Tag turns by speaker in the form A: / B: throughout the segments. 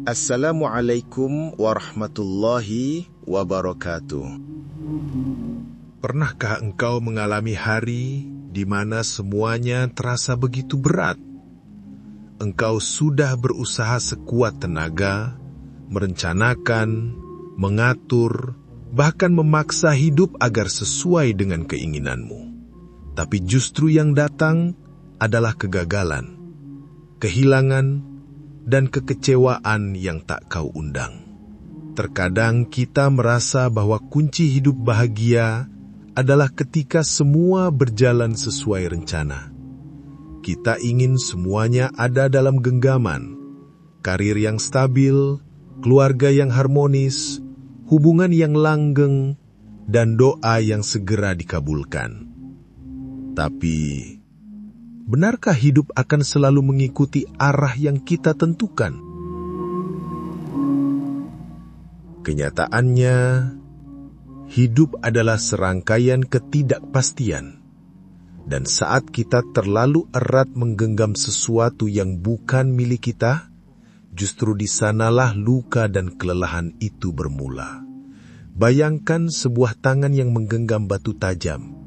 A: Assalamualaikum warahmatullahi wabarakatuh.
B: Pernahkah engkau mengalami hari di mana semuanya terasa begitu berat? Engkau sudah berusaha sekuat tenaga, merencanakan, mengatur, bahkan memaksa hidup agar sesuai dengan keinginanmu. Tapi justru yang datang adalah kegagalan, kehilangan, dan kekecewaan yang tak kau undang. Terkadang kita merasa bahwa kunci hidup bahagia adalah ketika semua berjalan sesuai rencana. Kita ingin semuanya ada dalam genggaman, karir yang stabil, keluarga yang harmonis, hubungan yang langgeng, dan doa yang segera dikabulkan. Tapi, benarkah hidup akan selalu mengikuti arah yang kita tentukan? Kenyataannya, hidup adalah serangkaian ketidakpastian. Dan saat kita terlalu erat menggenggam sesuatu yang bukan milik kita, justru di sanalah luka dan kelelahan itu bermula. Bayangkan sebuah tangan yang menggenggam batu tajam.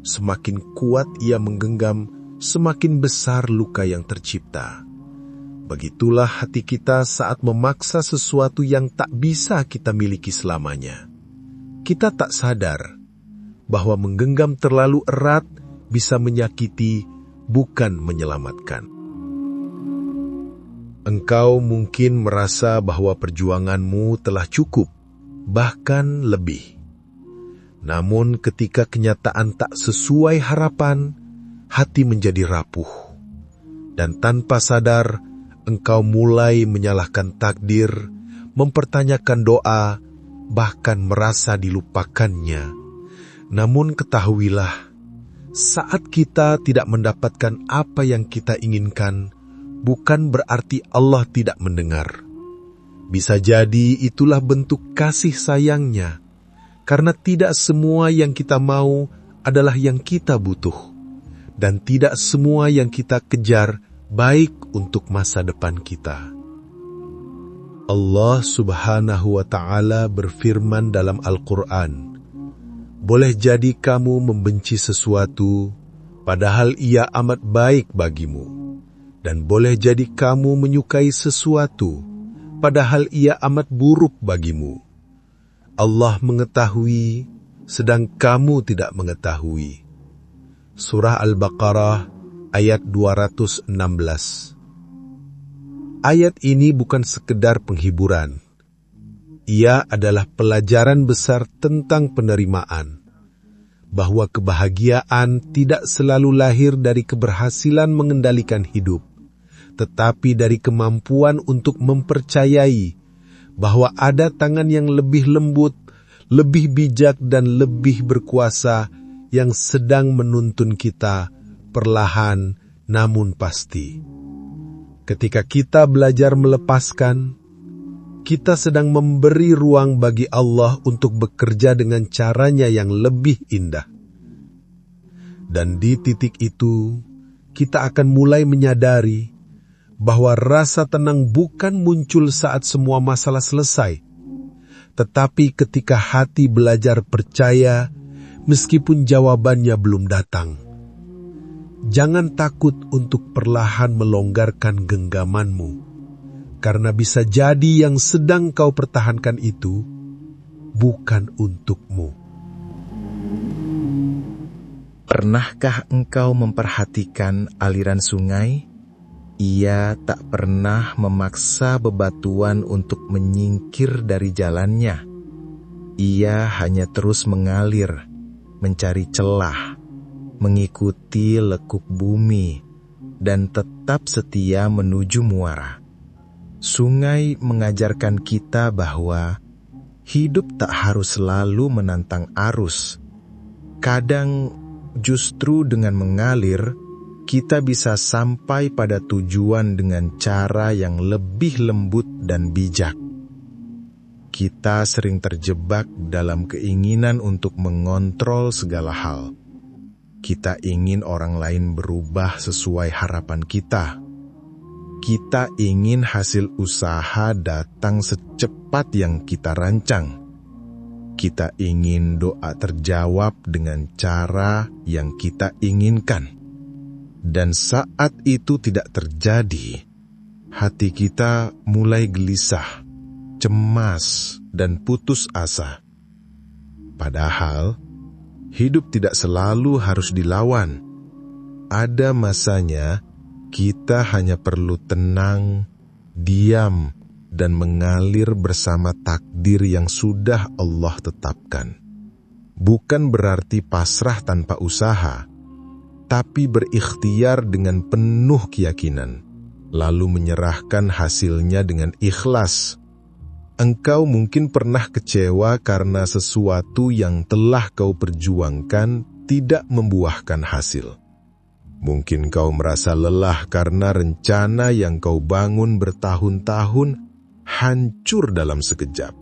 B: Semakin kuat ia menggenggam, semakin besar luka yang tercipta. Begitulah hati kita saat memaksa sesuatu yang tak bisa kita miliki selamanya. Kita tak sadar bahwa menggenggam terlalu erat bisa menyakiti, bukan menyelamatkan. Engkau mungkin merasa bahwa perjuanganmu telah cukup, bahkan lebih. Namun ketika kenyataan tak sesuai harapan, hati menjadi rapuh. Dan tanpa sadar, engkau mulai menyalahkan takdir, mempertanyakan doa, bahkan merasa dilupakannya. Namun ketahuilah, saat kita tidak mendapatkan apa yang kita inginkan, bukan berarti Allah tidak mendengar. Bisa jadi itulah bentuk kasih sayangnya, karena tidak semua yang kita mau adalah yang kita butuh, dan tidak semua yang kita kejar baik untuk masa depan kita. Allah Subhanahu wa Ta'ala berfirman dalam Al-Quran, "Boleh jadi kamu membenci sesuatu, padahal ia amat baik bagimu, dan boleh jadi kamu menyukai sesuatu, padahal ia amat buruk bagimu. Allah mengetahui, sedang kamu tidak mengetahui." Surah Al-Baqarah ayat 216. Ayat ini bukan sekedar penghiburan. Ia adalah pelajaran besar tentang penerimaan, bahwa kebahagiaan tidak selalu lahir dari keberhasilan mengendalikan hidup, tetapi dari kemampuan untuk mempercayai bahwa ada tangan yang lebih lembut, lebih bijak dan lebih berkuasa yang sedang menuntun kita perlahan namun pasti. Ketika kita belajar melepaskan, kita sedang memberi ruang bagi Allah untuk bekerja dengan caranya yang lebih indah. Dan di titik itu, kita akan mulai menyadari bahwa rasa tenang bukan muncul saat semua masalah selesai, tetapi ketika hati belajar percaya meskipun jawabannya belum datang. Jangan takut untuk perlahan melonggarkan genggamanmu, karena bisa jadi yang sedang kau pertahankan itu bukan untukmu.
C: Pernahkah engkau memperhatikan aliran sungai? Ia tak pernah memaksa bebatuan untuk menyingkir dari jalannya. Ia hanya terus mengalir, mencari celah, mengikuti lekuk bumi, dan tetap setia menuju muara. Sungai mengajarkan kita bahwa hidup tak harus selalu menantang arus. Kadang justru dengan mengalir, kita bisa sampai pada tujuan dengan cara yang lebih lembut dan bijak. Kita sering terjebak dalam keinginan untuk mengontrol segala hal. Kita ingin orang lain berubah sesuai harapan kita. kita ingin hasil usaha datang secepat yang kita rancang. Kita ingin doa terjawab dengan cara yang kita inginkan. Dan saat itu tidak terjadi, hati kita mulai gelisah, cemas, dan putus asa. Padahal, hidup tidak selalu harus dilawan. Ada masanya kita hanya perlu tenang, diam, dan mengalir bersama takdir yang sudah Allah tetapkan. Bukan berarti pasrah tanpa usaha, tapi berikhtiar dengan penuh keyakinan, lalu menyerahkan hasilnya dengan ikhlas. Engkau mungkin pernah kecewa karena sesuatu yang telah kau perjuangkan tidak membuahkan hasil. Mungkin kau merasa lelah karena rencana yang kau bangun bertahun-tahun hancur dalam sekejap.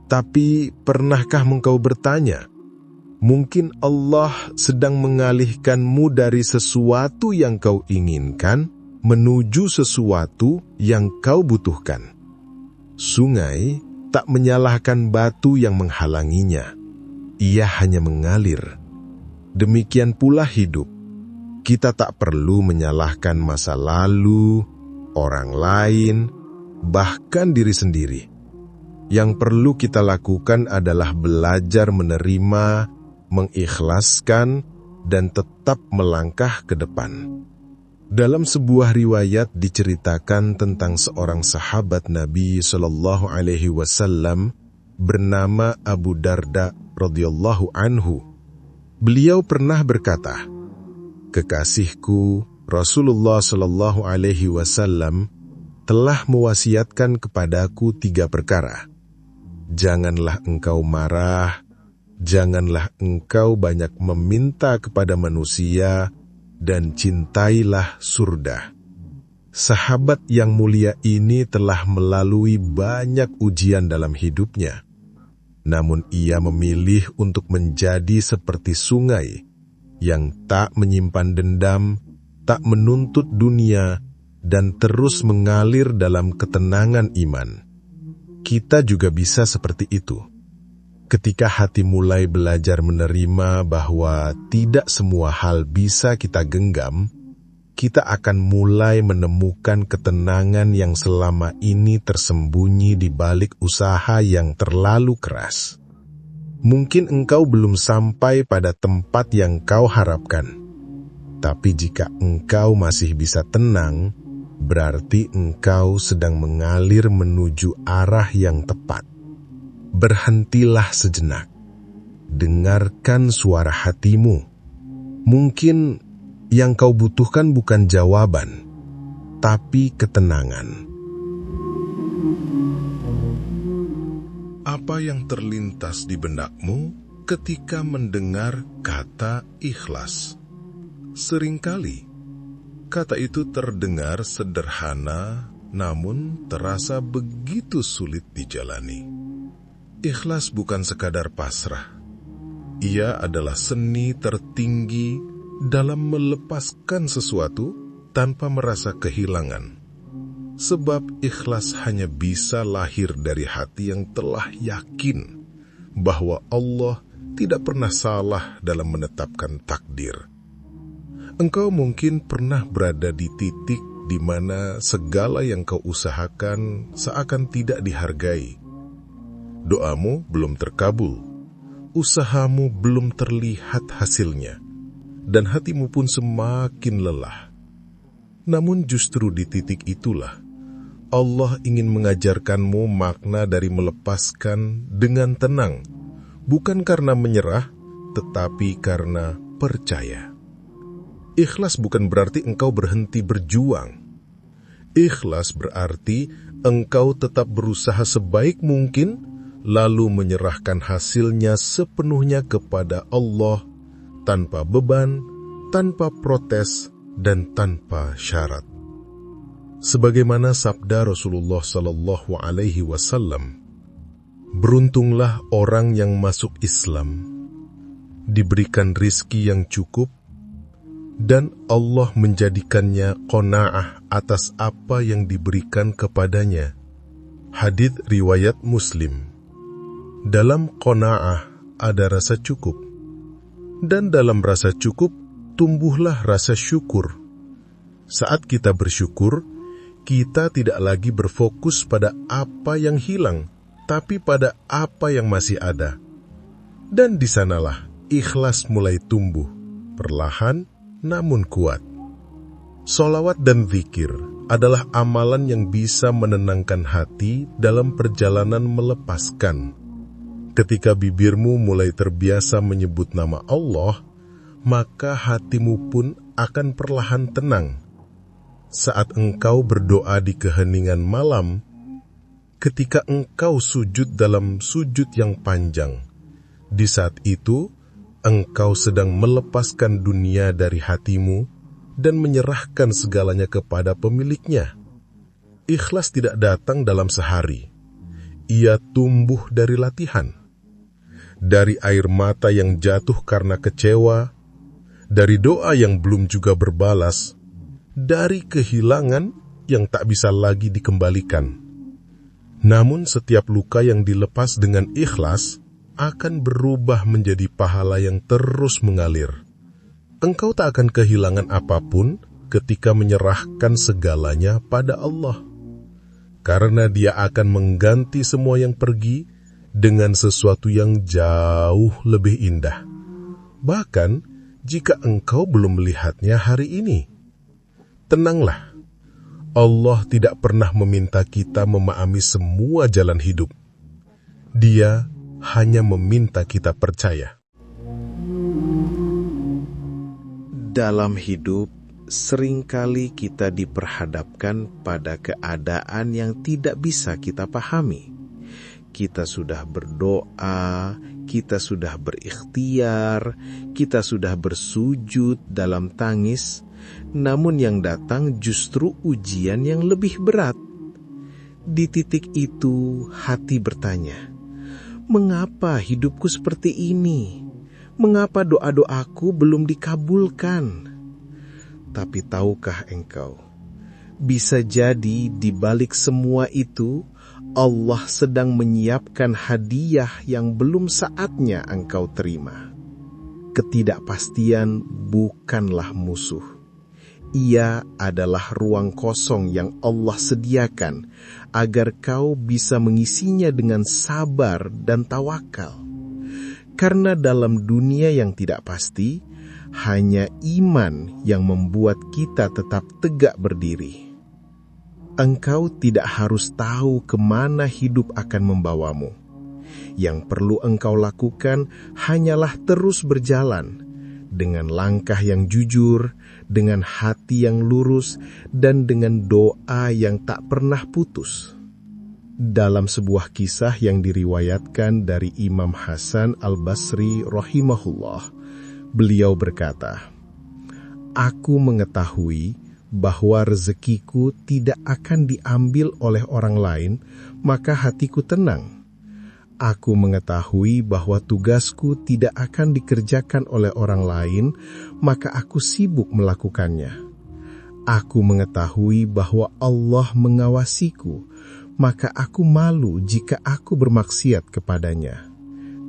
C: Tapi pernahkah engkau bertanya, mungkin Allah sedang mengalihkanmu dari sesuatu yang kau inginkan menuju sesuatu yang kau butuhkan. Sungai tak menyalahkan batu yang menghalanginya. Ia hanya mengalir. Demikian pula hidup. Kita tak perlu menyalahkan masa lalu, orang lain, bahkan diri sendiri. Yang perlu kita lakukan adalah belajar menerima, mengikhlaskan, dan tetap melangkah ke depan. Dalam sebuah riwayat diceritakan tentang seorang sahabat Nabi SAW bernama Abu Darda radhiyallahu anhu. Beliau pernah berkata, "Kekasihku Rasulullah SAW telah mewasiatkan kepadaku 3 perkara. Janganlah engkau marah, janganlah engkau banyak meminta kepada manusia, dan cintailah surga." Sahabat yang mulia ini telah melalui banyak ujian dalam hidupnya. Namun ia memilih untuk menjadi seperti sungai yang tak menyimpan dendam, tak menuntut dunia, dan terus mengalir dalam ketenangan iman. Kita juga bisa seperti itu. Ketika hati mulai belajar menerima bahwa tidak semua hal bisa kita genggam, kita akan mulai menemukan ketenangan yang selama ini tersembunyi di balik usaha yang terlalu keras. Mungkin engkau belum sampai pada tempat yang kau harapkan. Tapi jika engkau masih bisa tenang, berarti engkau sedang mengalir menuju arah yang tepat. Berhentilah sejenak. Dengarkan suara hatimu. Mungkin yang kau butuhkan bukan jawaban, tapi ketenangan.
B: Apa yang terlintas di benakmu ketika mendengar kata ikhlas? Seringkali, kata itu terdengar sederhana, namun terasa begitu sulit dijalani. Ikhlas bukan sekadar pasrah. Ia adalah seni tertinggi dalam melepaskan sesuatu tanpa merasa kehilangan. Sebab ikhlas hanya bisa lahir dari hati yang telah yakin bahwa Allah tidak pernah salah dalam menetapkan takdir. Engkau mungkin pernah berada di titik di mana segala yang kau usahakan seakan tidak dihargai. Doamu belum terkabul, usahamu belum terlihat hasilnya, dan hatimu pun semakin lelah. Namun justru di titik itulah Allah ingin mengajarkanmu makna dari melepaskan dengan tenang, bukan karena menyerah, tetapi karena percaya. Ikhlas bukan berarti engkau berhenti berjuang. Ikhlas berarti engkau tetap berusaha sebaik mungkin, lalu menyerahkan hasilnya sepenuhnya kepada Allah, tanpa beban, tanpa protes, dan tanpa syarat. Sebagaimana sabda Rasulullah SAW, beruntunglah orang yang masuk Islam, diberikan rizki yang cukup, dan Allah menjadikannya qanaah atas apa yang diberikan kepadanya. Hadits riwayat Muslim. Dalam qanaah ada rasa cukup, dan dalam rasa cukup tumbuhlah rasa syukur. Saat kita bersyukur, kita tidak lagi berfokus pada apa yang hilang, tapi pada apa yang masih ada. Dan di sanalah ikhlas mulai tumbuh, perlahan namun kuat. Sholawat dan zikir adalah amalan yang bisa menenangkan hati dalam perjalanan melepaskan. Ketika bibirmu mulai terbiasa menyebut nama Allah, maka hatimu pun akan perlahan tenang. Saat engkau berdoa di keheningan malam, ketika engkau sujud dalam sujud yang panjang, di saat itu engkau sedang melepaskan dunia dari hatimu dan menyerahkan segalanya kepada pemiliknya. Ikhlas tidak datang dalam sehari. Ia tumbuh dari latihan. Dari air mata yang jatuh karena kecewa, dari doa yang belum juga berbalas, dari kehilangan yang tak bisa lagi dikembalikan. Namun setiap luka yang dilepas dengan ikhlas akan berubah menjadi pahala yang terus mengalir. Engkau tak akan kehilangan apapun ketika menyerahkan segalanya pada Allah, karena Dia akan mengganti semua yang pergi dengan sesuatu yang jauh lebih indah. Bahkan jika engkau belum melihatnya hari ini, tenanglah. Allah tidak pernah meminta kita memahami semua jalan hidup. Dia hanya meminta kita percaya.
A: Dalam hidup, seringkali kita diperhadapkan pada keadaan yang tidak bisa kita pahami. Kita sudah berdoa, kita sudah berikhtiar, kita sudah bersujud dalam tangis, namun yang datang justru ujian yang lebih berat. Di titik itu, hati bertanya, mengapa hidupku seperti ini? Mengapa doa-doaku belum dikabulkan? Tapi tahukah engkau, bisa jadi di balik semua itu, Allah sedang menyiapkan hadiah yang belum saatnya engkau terima. Ketidakpastian bukanlah musuh. Ia adalah ruang kosong yang Allah sediakan agar kau bisa mengisinya dengan sabar dan tawakal. Karena dalam dunia yang tidak pasti, hanya iman yang membuat kita tetap tegak berdiri. Engkau tidak harus tahu kemana hidup akan membawamu. Yang perlu engkau lakukan hanyalah terus berjalan, dengan langkah yang jujur, dengan hati yang lurus, dan dengan doa yang tak pernah putus. Dalam sebuah kisah yang diriwayatkan dari Imam Hasan al-Basri rahimahullah, beliau berkata, "Aku mengetahui bahwa rezekiku tidak akan diambil oleh orang lain, maka hatiku tenang. Aku mengetahui bahwa tugasku tidak akan dikerjakan oleh orang lain, maka aku sibuk melakukannya. Aku mengetahui bahwa Allah mengawasiku, maka aku malu jika aku bermaksiat kepadanya.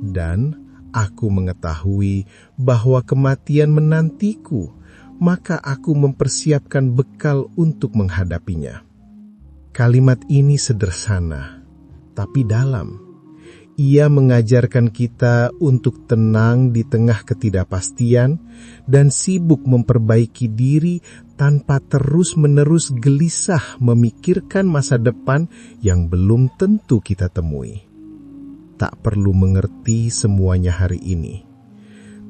A: Dan aku mengetahui bahwa kematian menantiku, maka aku mempersiapkan bekal untuk menghadapinya." Kalimat ini sederhana, tapi dalam. Ia mengajarkan kita untuk tenang di tengah ketidakpastian dan sibuk memperbaiki diri tanpa terus-menerus gelisah memikirkan masa depan yang belum tentu kita temui. Tak perlu mengerti semuanya hari ini.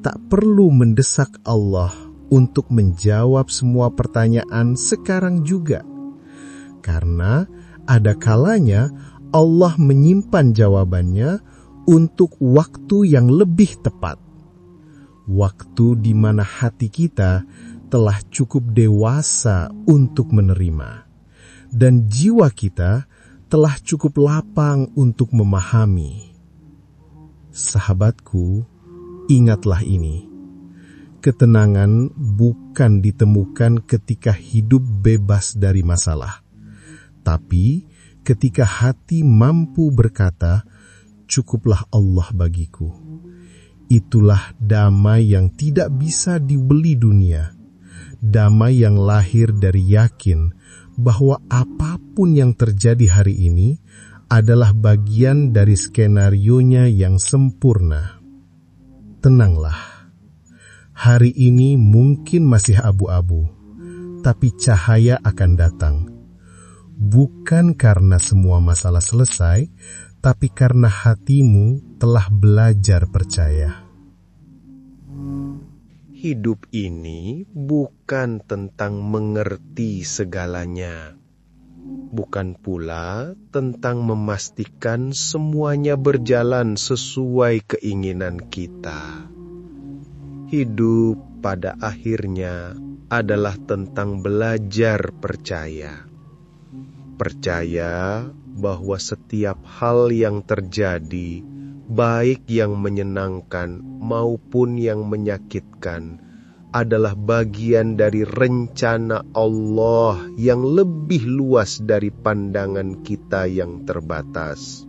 A: Tak perlu mendesak Allah untuk menjawab semua pertanyaan sekarang juga. Karena ada kalanya Allah menyimpan jawabannya untuk waktu yang lebih tepat. Waktu di mana hati kita telah cukup dewasa untuk menerima, dan jiwa kita telah cukup lapang untuk memahami. Sahabatku, ingatlah ini.
C: ketenangan bukan ditemukan ketika hidup bebas dari masalah, tapi ketika hati mampu berkata, "Cukuplah Allah bagiku." Itulah damai yang tidak bisa dibeli dunia, damai yang lahir dari yakin bahwa apapun yang terjadi hari ini adalah bagian dari skenarionya yang sempurna. Tenanglah. Hari ini mungkin masih abu-abu, tapi cahaya akan datang. Bukan karena semua masalah selesai, tapi karena hatimu telah belajar percaya.
A: Hidup ini bukan tentang mengerti segalanya, bukan pula tentang memastikan semuanya berjalan sesuai keinginan kita. Hidup pada akhirnya adalah tentang belajar percaya. Percaya bahwa setiap hal yang terjadi, baik yang menyenangkan maupun yang menyakitkan, adalah bagian dari rencana Allah yang lebih luas dari pandangan kita yang terbatas.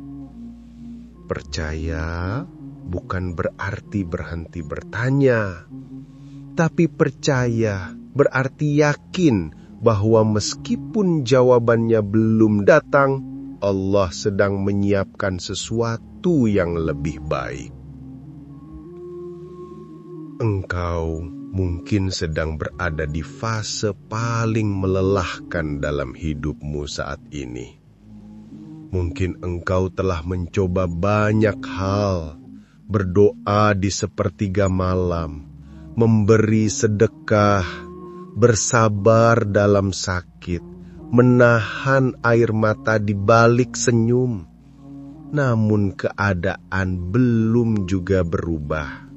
A: Percaya bukan berarti berhenti bertanya, tapi percaya berarti yakin bahwa meskipun jawabannya belum datang, Allah sedang menyiapkan sesuatu yang lebih baik. Engkau mungkin sedang berada di fase paling melelahkan dalam hidupmu saat ini. Mungkin engkau telah mencoba banyak hal, berdoa di sepertiga malam, memberi sedekah, bersabar dalam sakit, menahan air mata di balik senyum. Namun keadaan belum juga berubah.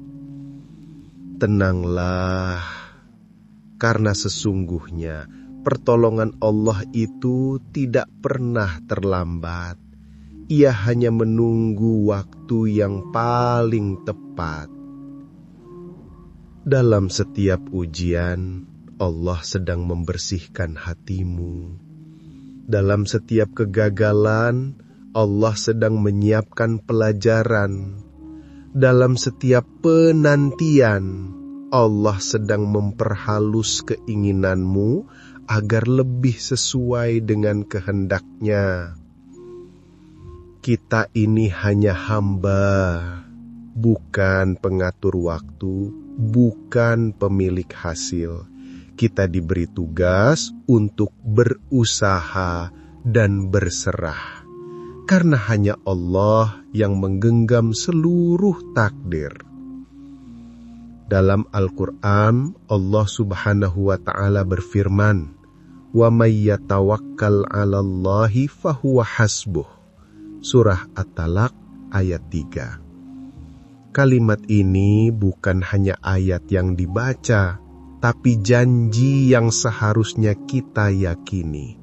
A: Tenanglah, karena sesungguhnya pertolongan Allah itu tidak pernah terlambat. Ia hanya menunggu waktu yang paling tepat. Dalam setiap ujian, Allah sedang membersihkan hatimu. Dalam setiap kegagalan, Allah sedang menyiapkan pelajaran. Dalam setiap penantian, Allah sedang memperhalus keinginanmu agar lebih sesuai dengan kehendak-Nya. Kita ini hanya hamba, bukan pengatur waktu, bukan pemilik hasil. Kita diberi tugas untuk berusaha dan berserah, karena hanya Allah yang menggenggam seluruh takdir. Dalam Al-Quran, Allah Subhanahu wa Ta'ala berfirman, "Wa may yatawakkal 'alallahi fahuwa hasbuh." Surah At-Talaq ayat 3. Kalimat ini bukan hanya ayat yang dibaca, tapi janji yang seharusnya kita yakini,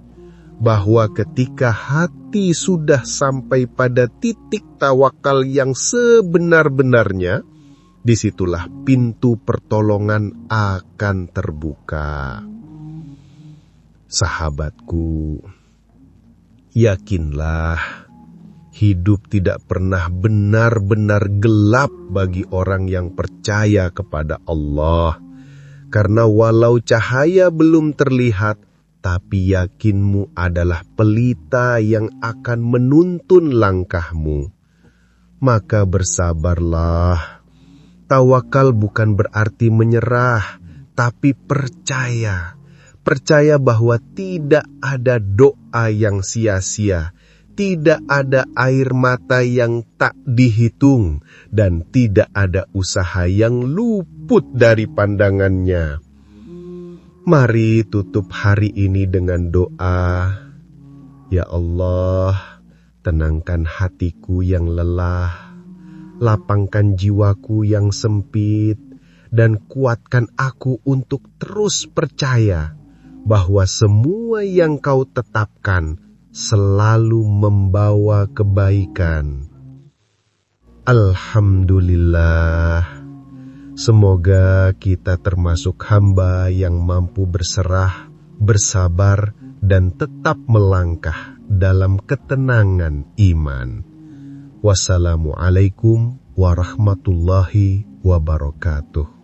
A: bahwa ketika hati sudah sampai pada titik tawakal yang sebenar-benarnya, disitulah pintu pertolongan akan terbuka. Sahabatku, yakinlah, hidup tidak pernah benar-benar gelap bagi orang yang percaya kepada Allah. Karena walau cahaya belum terlihat, tapi yakinmu adalah pelita yang akan menuntun langkahmu. Maka bersabarlah. Tawakal bukan berarti menyerah, tapi percaya. Percaya bahwa tidak ada doa yang sia-sia. Tidak ada air mata yang tak dihitung, dan tidak ada usaha yang luput dari pandangannya. Mari tutup hari ini dengan doa. Ya Allah, tenangkan hatiku yang lelah, lapangkan jiwaku yang sempit, dan kuatkan aku untuk terus percaya bahwa semua yang Kau tetapkan selalu membawa kebaikan. Alhamdulillah, Semoga kita termasuk hamba yang mampu berserah, bersabar, dan tetap melangkah dalam ketenangan iman. Wassalamualaikum warahmatullahi wabarakatuh.